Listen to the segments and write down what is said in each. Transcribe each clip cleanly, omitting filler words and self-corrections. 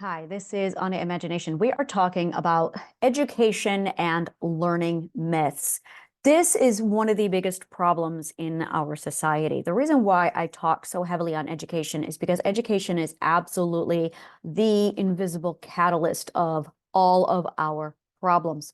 Hi, this is On Imagination. We are talking about education and learning myths. This is one of the biggest problems in our society. The reason why I talk so heavily on education is because education is absolutely the invisible catalyst of all of our problems.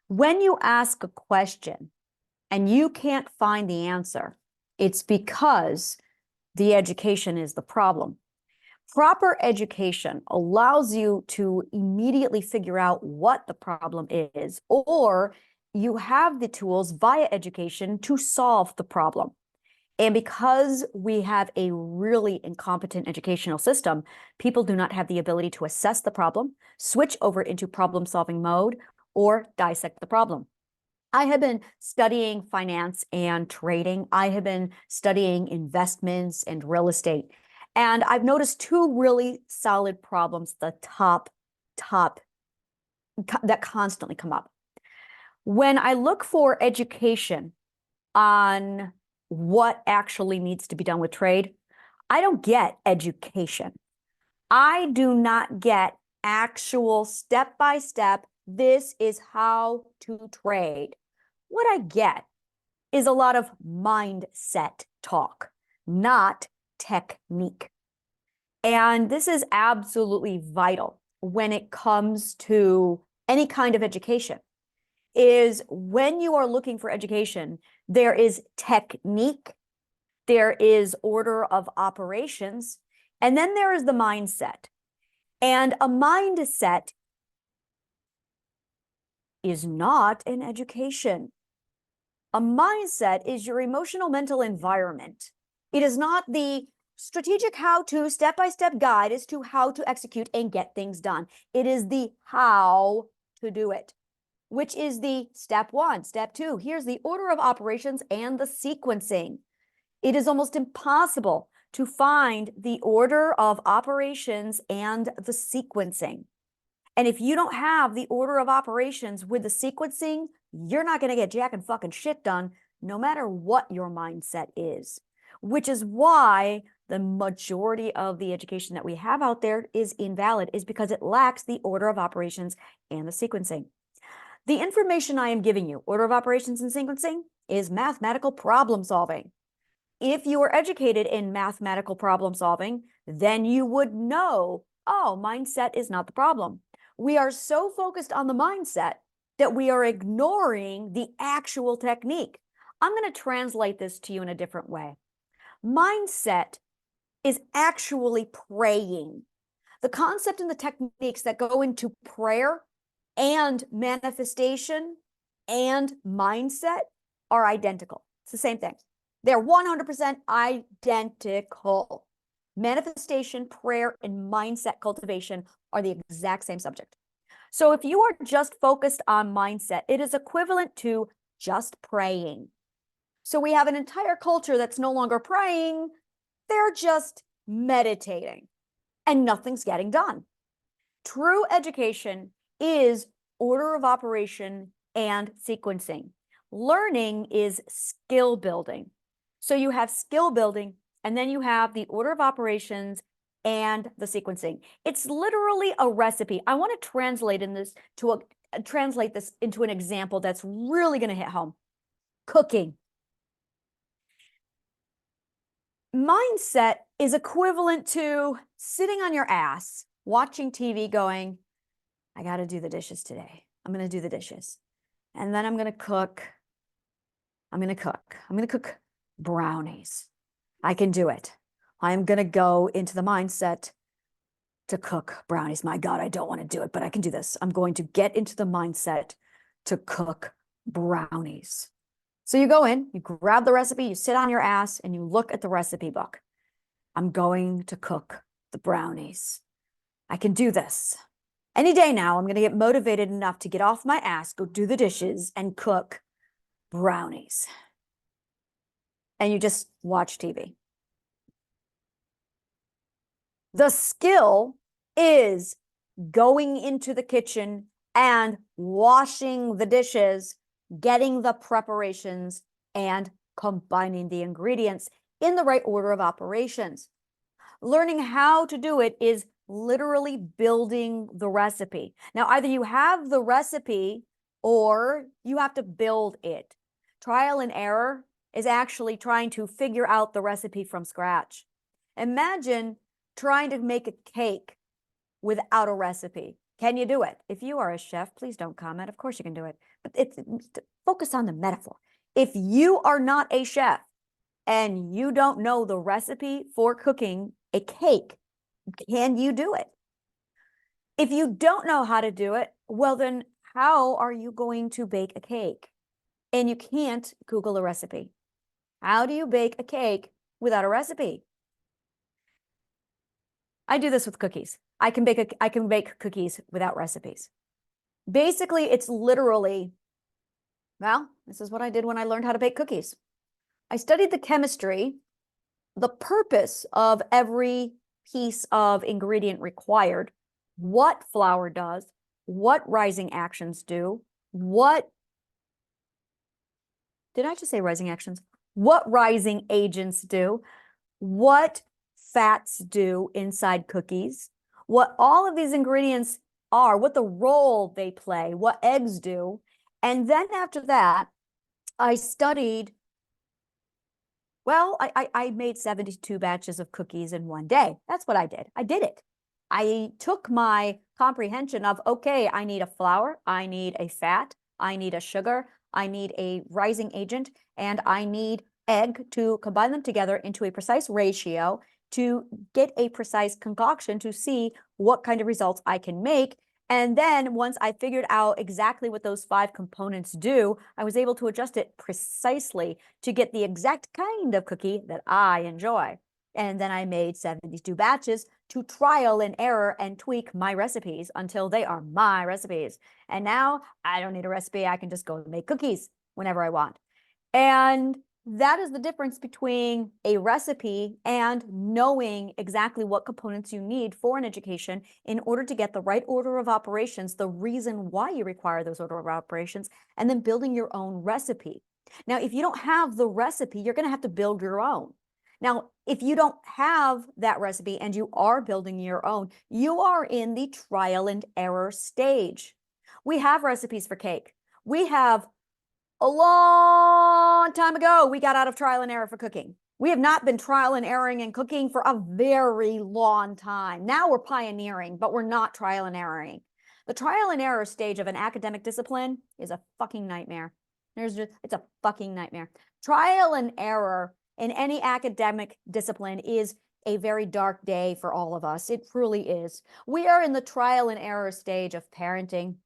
When you ask a question and you can't find the answer, it's because the education is the problem. Proper education allows you to immediately figure out what the problem is, or you have the tools via education to solve the problem. And because we have a really incompetent educational system, people do not have the ability to assess the problem, switch over into problem-solving mode, or dissect the problem. I have been studying finance and trading. I have been studying investments and real estate. And I've noticed two really solid problems, the top that constantly come up. When I look for education on what actually needs to be done with trade, I don't get education. I do not get actual step-by-step, this is how to trade. What I get is a lot of mindset talk, not technique. And this is absolutely vital when it comes to any kind of education, is when you are looking for education, there is technique, there is order of operations, and then there is the mindset. And a mindset is not an education. A mindset is your emotional mental environment. It is not the strategic how-to step-by-step guide as to how to execute and get things done. It is the how to do it, which is the step one, step two. Here's the order of operations and the sequencing. It is almost impossible to find the order of operations and the sequencing. And if you don't have the order of operations with the sequencing, you're not going to get jack and fucking shit done, no matter what your mindset is. Which is why the majority of the education that we have out there is invalid, is because it lacks the order of operations and the sequencing. The information I am giving you, order of operations and sequencing, is mathematical problem solving. If you are educated in mathematical problem solving, then you would know, oh, mindset is not the problem. We are so focused on the mindset that we are ignoring the actual technique. I'm going to translate this to you in a different way. Mindset is actually praying. The concept and the techniques that go into prayer and manifestation and mindset are identical. It's the same thing. They're 100% identical. Manifestation, prayer, and mindset cultivation are the exact same subject. So if you are just focused on mindset, it is equivalent to just praying. So we have an entire culture that's no longer praying, they're just meditating, and nothing's getting done. True education is order of operation and sequencing. Learning is skill building. So you have skill building, and then you have the order of operations and the sequencing. It's literally a recipe. I want to translate this into an example that's really going to hit home. Cooking. Mindset is equivalent to sitting on your ass, watching TV going, I got to do the dishes today. I'm going to do the dishes. And then I'm going to cook. I'm going to cook brownies. I can do it. I'm going to go into the mindset to cook brownies. My God, I don't want to do it, but I can do this. I'm going to get into the mindset to cook brownies. So you go in, you grab the recipe, you sit on your ass, and you look at the recipe book. I'm going to cook the brownies. I can do this. Any day now, I'm going to get motivated enough to get off my ass, go do the dishes, and cook brownies. And you just watch TV. The skill is going into the kitchen and washing the dishes, getting the preparations, and combining the ingredients in the right order of operations. Learning how to do it is literally building the recipe. Now, either you have the recipe or you have to build it. Trial and error is actually trying to figure out the recipe from scratch. Imagine trying to make a cake without a recipe. Can you do it? If you are a chef, please don't comment. Of course you can do it. But focus on the metaphor. If you are not a chef and you don't know the recipe for cooking a cake, can you do it? If you don't know how to do it, well, then how are you going to bake a cake? And you can't Google a recipe. How do you bake a cake without a recipe? I do this with cookies. I can bake cookies without recipes. Basically, it's literally, well, this is what I did when I learned how to bake cookies. I studied the chemistry, the purpose of every piece of ingredient required, what flour does, what rising actions do, did I just say rising actions? What rising agents do, what fats do inside cookies, what all of these ingredients are, what the role they play, what eggs do. And then after that, I studied, well, I made 72 batches of cookies in one day. That's what I did. I did it. I took my comprehension of, okay, I need a flour, I need a fat, I need a sugar, I need a rising agent, and I need egg to combine them together into a precise ratio to get a precise concoction to see what kind of results I can make. And then once I figured out exactly what those 5 components do, I was able to adjust it precisely to get the exact kind of cookie that I enjoy. And then I made 72 batches to trial and error and tweak my recipes until they are my recipes. And now I don't need a recipe. I can just go make cookies whenever I want. And that is the difference between a recipe and knowing exactly what components you need for an education in order to get the right order of operations, the reason why you require those order of operations, and then building your own recipe. Now, if you don't have the recipe, you're going to have to build your own. Now, if you don't have that recipe and you are building your own, you are in the trial and error stage. We have recipes for cake. We have a long time ago, we got out of trial and error for cooking. We have not been trial and erroring and cooking for a very long time. Now we're pioneering, but we're not trial and erroring. The trial and error stage of an academic discipline is a fucking nightmare. It's a fucking nightmare. Trial and error in any academic discipline is a very dark day for all of us. It truly is. We are in the trial and error stage of parenting.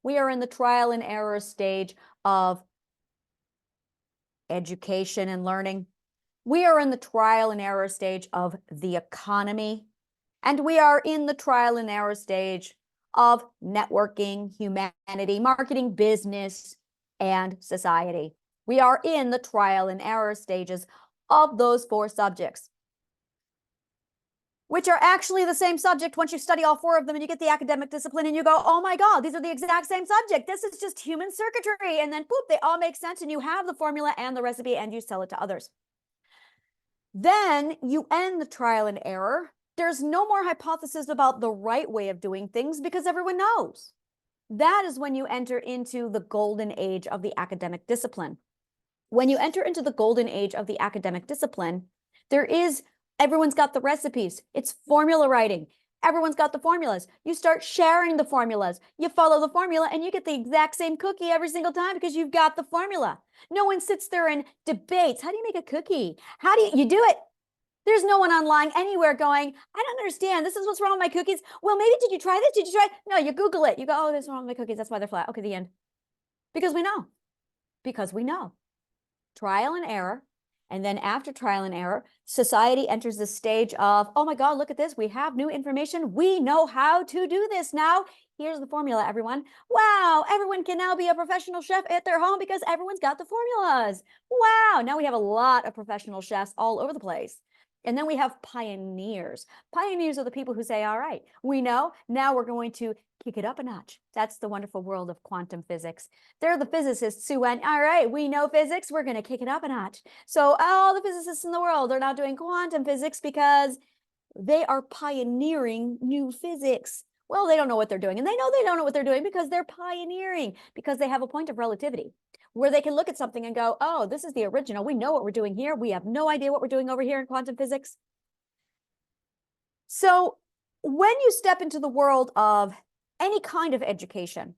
We are in the trial and error stage of education and learning. We are in the trial and error stage of the economy. And we are in the trial and error stage of networking, humanity, marketing, business, and society. We are in the trial and error stages of those 4 subjects, which are actually the same subject once you study all 4 of them and you get the academic discipline and you go, oh my God, these are the exact same subject. This is just human circuitry. And then boop, they all make sense and you have the formula and the recipe and you sell it to others. Then you end the trial and error. There's no more hypothesis about the right way of doing things because everyone knows. That is when you enter into the golden age of the academic discipline. When you enter into the golden age of the academic discipline, everyone's got the recipes. It's formula writing. Everyone's got the formulas. You start sharing the formulas. You follow the formula and you get the exact same cookie every single time because you've got the formula. No one sits there and debates. How do you make a cookie? How do you do it? There's no one online anywhere going, I don't understand. This is what's wrong with my cookies. Well, maybe did you try this? Did you try? No, you Google it. You go, oh, this is wrong with my cookies. That's why they're flat. Okay, the end. Because we know. Because we know. Trial and error. And then after trial and error, society enters the stage of, oh my God, look at this. We have new information. We know how to do this now. Here's the formula, everyone. Wow, everyone can now be a professional chef at their home because everyone's got the formulas. Wow, now we have a lot of professional chefs all over the place. And then we have pioneers. Pioneers are the people who say, all right, we know, now we're going to kick it up a notch. That's the wonderful world of quantum physics. They're the physicists who went, all right, we know physics, we're going to kick it up a notch. So all the physicists in the world are now doing quantum physics because They are pioneering new physics. Well, they don't know what they're doing, and they know they don't know what they're doing because they're pioneering, because they have a point of relativity where they can look at something and go, oh, this is the original. We know what we're doing here. We have no idea what we're doing over here in quantum physics. So when you step into the world of any kind of education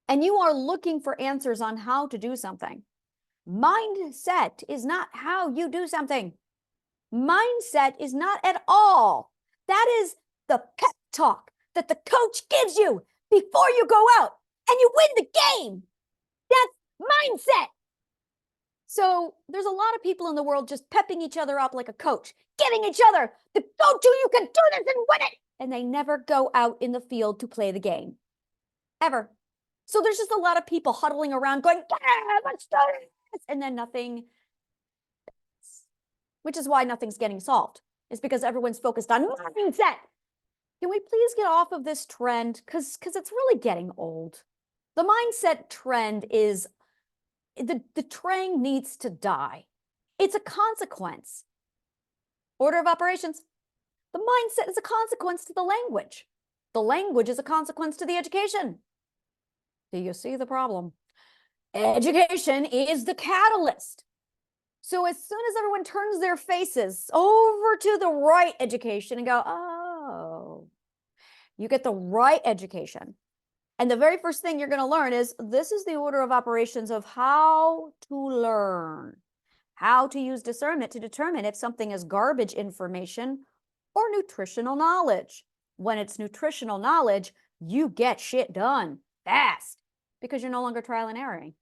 and you are looking for answers on how to do something, mindset is not how you do something. Mindset is not at all. That is the pep talk that the coach gives you before you go out and you win the game. That's mindset. So there's a lot of people in the world just pepping each other up like a coach, giving each other the go to, you can do this and win it. And they never go out in the field to play the game, ever. So there's just a lot of people huddling around going, yeah, let's do this. And then nothing, which is why nothing's getting solved. It's because everyone's focused on mindset. Can we please get off of this trend? Because it's really getting old. The mindset trend is, the train needs to die. It's a consequence. Order of operations. The mindset is a consequence to the language. The language is a consequence to the education. Do you see the problem? Education is the catalyst. So as soon as everyone turns their faces over to the right education and go, oh, you get the right education. And the very first thing you're going to learn is this is the order of operations of how to learn, how to use discernment to determine if something is garbage information or nutritional knowledge. When it's nutritional knowledge, you get shit done fast because you're no longer trial and erroring.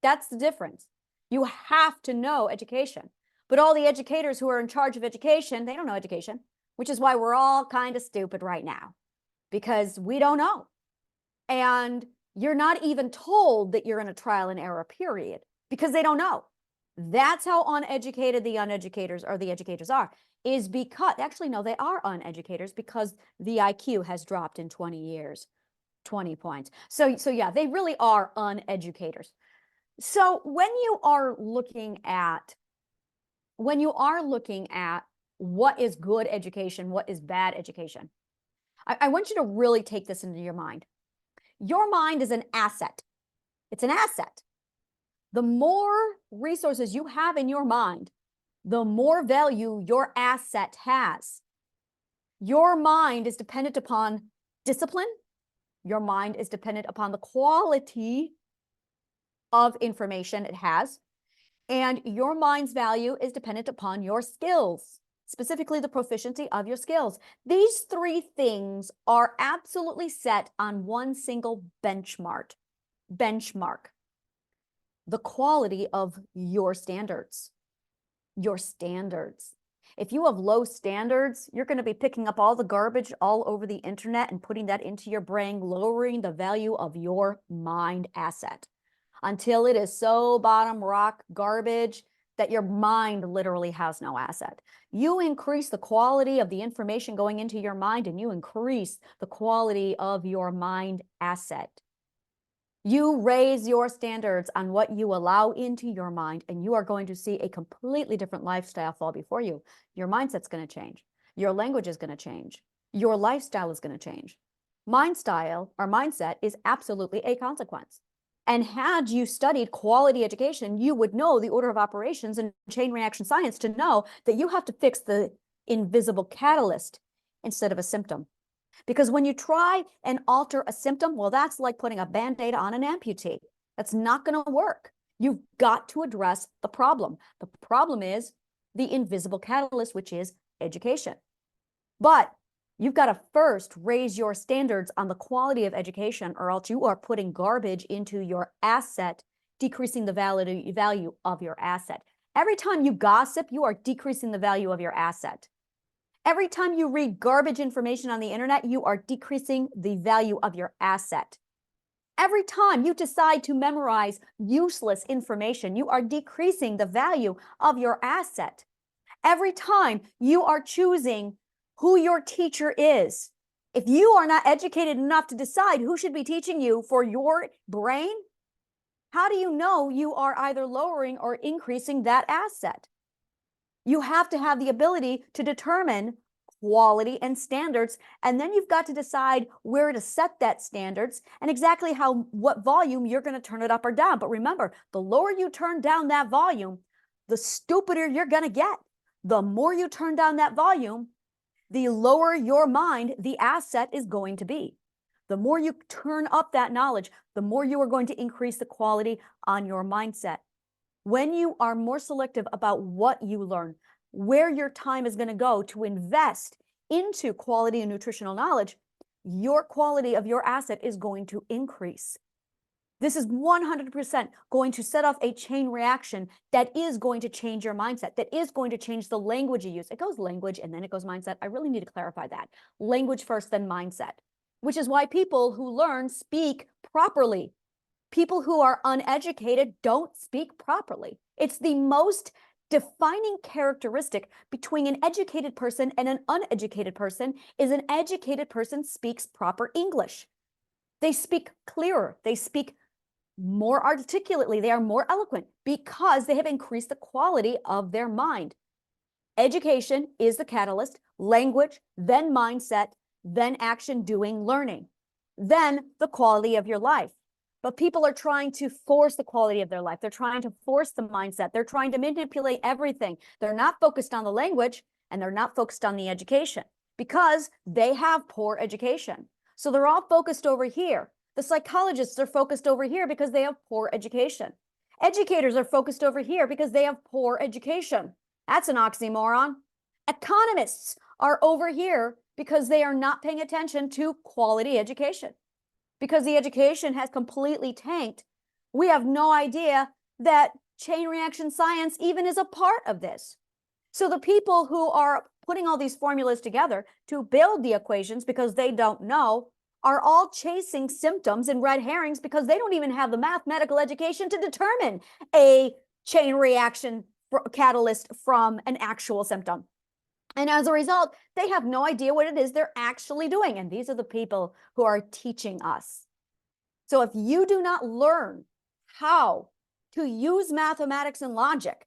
That's the difference. You have to know education. But all the educators who are in charge of education, they don't know education, which is why we're all kind of stupid right now, because we don't know. And you're not even told that you're in a trial and error period because they don't know. That's how uneducated the uneducators or the educators are, is because, actually, no, they are uneducators because the IQ has dropped in 20 years, 20 points. So yeah, they really are uneducators. So when you are looking at what is good education, what is bad education, I want you to really take this into your mind. Your mind is an asset. It's an asset. The more resources you have in your mind, the more value your asset has. Your mind is dependent upon discipline. Your mind is dependent upon the quality of information it has. And your mind's value is dependent upon your skills, specifically the proficiency of your skills. These three things are absolutely set on one single benchmark. The quality of your standards. Your standards. If you have low standards, you're going to be picking up all the garbage all over the internet and putting that into your brain, lowering the value of your mind asset until it is so bottom rock garbage that your mind literally has no asset. You increase the quality of the information going into your mind, and you increase the quality of your mind asset. You raise your standards on what you allow into your mind, and you are going to see a completely different lifestyle fall before you. Your mindset's going to change. Your language is going to change. Your lifestyle is going to change. Mind style or mindset is absolutely a consequence. And had you studied quality education, you would know the order of operations and chain reaction science to know that you have to fix the invisible catalyst instead of a symptom. Because when you try and alter a symptom, well, that's like putting a Band-Aid on an amputee. That's not going to work. You've got to address the problem. The problem is the invisible catalyst, which is education. But you've got to first raise your standards on the quality of education, or else you are putting garbage into your asset, decreasing the value of your asset. Every time you gossip, you are decreasing the value of your asset. Every time you read garbage information on the internet, you are decreasing the value of your asset. Every time you decide to memorize useless information, you are decreasing the value of your asset. Every time you are choosing who your teacher is, if you are not educated enough to decide who should be teaching you for your brain, how do you know you are either lowering or increasing that asset? You have to have the ability to determine quality and standards. And then you've got to decide where to set that standards and exactly what volume you're going to turn it up or down. But remember, the lower you turn down that volume, the stupider you're going to get. The more you turn down that volume, the lower your mind, the asset is going to be. The more you turn up that knowledge, the more you are going to increase the quality on your mindset. When you are more selective about what you learn, where your time is going to go to invest into quality and nutritional knowledge, your quality of your asset is going to increase. This is 100% going to set off a chain reaction that is going to change your mindset, that is going to change the language you use. It goes language and then it goes mindset. I really need to clarify that. Language first, then mindset, which is why people who learn speak properly. People who are uneducated don't speak properly. It's the most defining characteristic between an educated person and an uneducated person is an educated person speaks proper English. They speak clearer. They speak more articulately. They are more eloquent because they have increased the quality of their mind. Education is the catalyst, language, then mindset, then action, doing, learning, then the quality of your life. But people are trying to force the quality of their life. They're trying to force the mindset. They're trying to manipulate everything. They're not focused on the language and they're not focused on the education because they have poor education. So they're all focused over here. The psychologists are focused over here because they have poor education. Educators are focused over here because they have poor education. That's an oxymoron. Economists are over here because they are not paying attention to quality education. Because the education has completely tanked, we have no idea that chain reaction science even is a part of this. So the people who are putting all these formulas together to build the equations because they don't know are all chasing symptoms and red herrings because they don't even have the mathematical education to determine a chain reaction catalyst from an actual symptom. And as a result, they have no idea what it is they're actually doing. And these are the people who are teaching us. So if you do not learn how to use mathematics and logic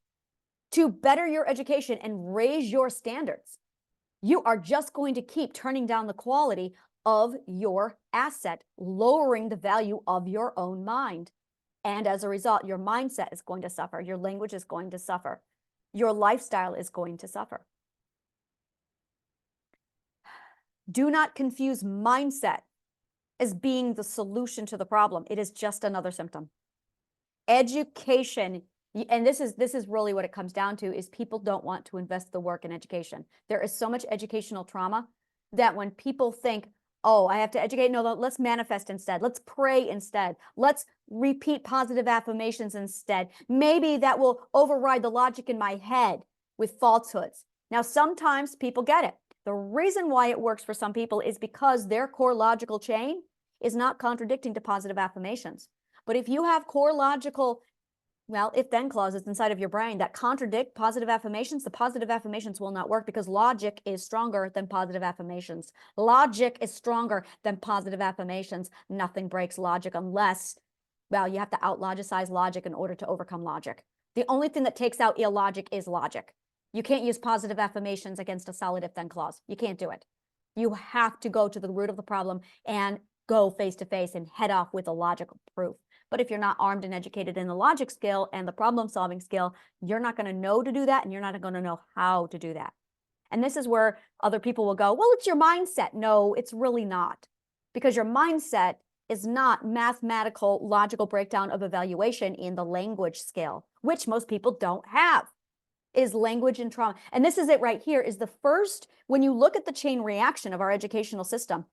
to better your education and raise your standards, you are just going to keep turning down the quality of your asset, lowering the value of your own mind. And as a result, your mindset is going to suffer. Your language is going to suffer. Your lifestyle is going to suffer. Do not confuse mindset as being the solution to the problem. It is just another symptom. Education, and this is really what it comes down to, is people don't want to invest the work in education. There is so much educational trauma that when people think, oh, I have to educate, no, let's manifest instead. Let's pray instead. Let's repeat positive affirmations instead. Maybe that will override the logic in my head with falsehoods. Now, sometimes people get it. The reason why it works for some people is because their core logical chain is not contradicting to positive affirmations. But if you have core logical, well, if-then clauses inside of your brain that contradict positive affirmations, the positive affirmations will not work because logic is stronger than positive affirmations. Logic is stronger than positive affirmations. Nothing breaks logic unless, well, you have to out-logicize logic in order to overcome logic. The only thing that takes out illogic is logic. You can't use positive affirmations against a solid if-then clause. You can't do it. You have to go to the root of the problem and go face to face and head off with a logical proof. But if you're not armed and educated in the logic skill and the problem solving skill, you're not going to know to do that and you're not going to know how to do that. And this is where other people will go, well, it's your mindset. No, it's really not. Because your mindset is not mathematical logical breakdown of evaluation in the language skill, which most people don't have. Is language and trauma. And this is it right here, is the first, when you look at the chain reaction of our educational system,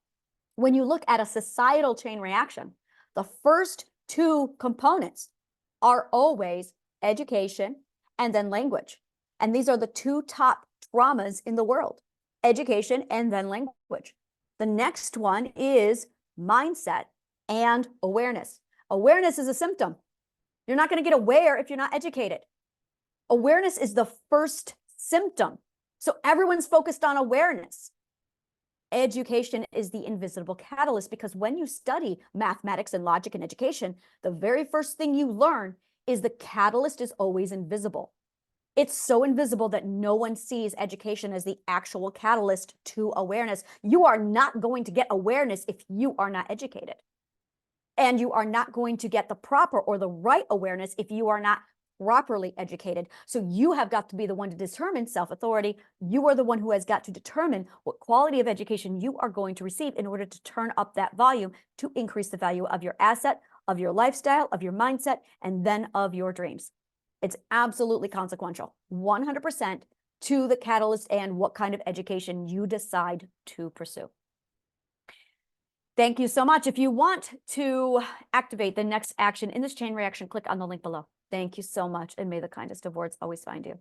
when you look at a societal chain reaction, the first two components are always education and then language. And these are the two top traumas in the world, education and then language. The next one is mindset and awareness. Awareness is a symptom. You're not going to get aware if you're not educated. Awareness is the first symptom. So everyone's focused on awareness. Education is the invisible catalyst because when you study mathematics and logic and education, the very first thing you learn is the catalyst is always invisible. It's so invisible that no one sees education as the actual catalyst to awareness. You are not going to get awareness if you are not educated. And you are not going to get the proper or the right awareness if you are not properly educated. So you have got to be the one to determine self-authority. You are the one who has got to determine what quality of education you are going to receive in order to turn up that volume to increase the value of your asset, of your lifestyle, of your mindset, and then of your dreams. It's absolutely consequential, 100% to the catalyst and what kind of education you decide to pursue. Thank you so much. If you want to activate the next action in this chain reaction, click on the link below. Thank you so much, and may the kindest of words always find you.